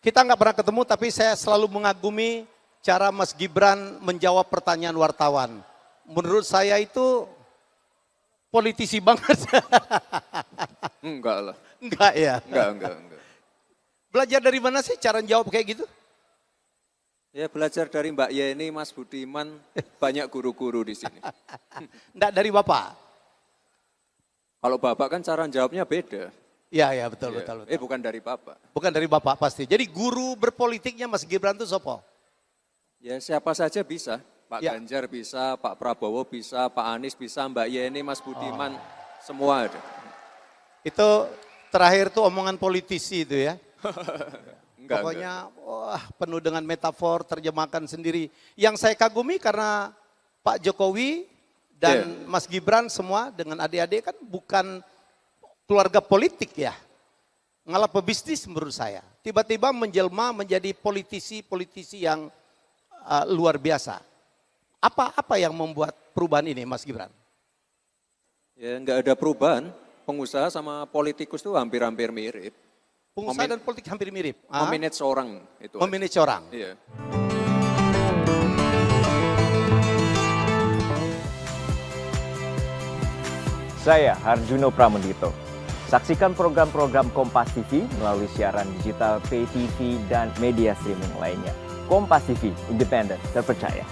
Kita nggak pernah ketemu, tapi saya selalu mengagumi cara Mas Gibran menjawab pertanyaan wartawan. Menurut saya itu politisi banget. Enggak lah. Enggak ya? Enggak. Belajar dari mana sih cara jawab kayak gitu? Ya belajar dari Mbak Yeni, Mas Budiman, banyak guru-guru di sini. Enggak dari Bapak? Kalau Bapak kan cara jawabnya beda. Ya betul, Ya. betul. Bukan dari Bapak. Bukan dari Bapak pasti. Jadi guru berpolitiknya Mas Gibran itu sopo? Ya siapa saja bisa. Pak Ya. Ganjar bisa, Pak Prabowo bisa, Pak Anies bisa, Mbak Yeni, Mas Budiman, semua ada. Itu terakhir tuh omongan politisi itu ya. Enggak. Pokoknya wah, penuh dengan metafor, terjemahkan sendiri. Yang saya kagumi karena Pak Jokowi dan Mas Gibran semua dengan adik-adik kan bukan keluarga politik ya. Ngalah pebisnis menurut saya. Tiba-tiba menjelma menjadi politisi yang luar biasa. Apa yang membuat perubahan ini Mas Gibran? Ya enggak ada perubahan. Pengusaha sama politikus itu hampir-hampir mirip. Pengusaha dan politik hampir mirip. Memanage orang itu. Memanage orang. Iya. Saya Harjuno Pramendito. Saksikan program-program Kompas TV melalui siaran digital, pay TV, dan media streaming lainnya. Kompas TV, independen, terpercaya.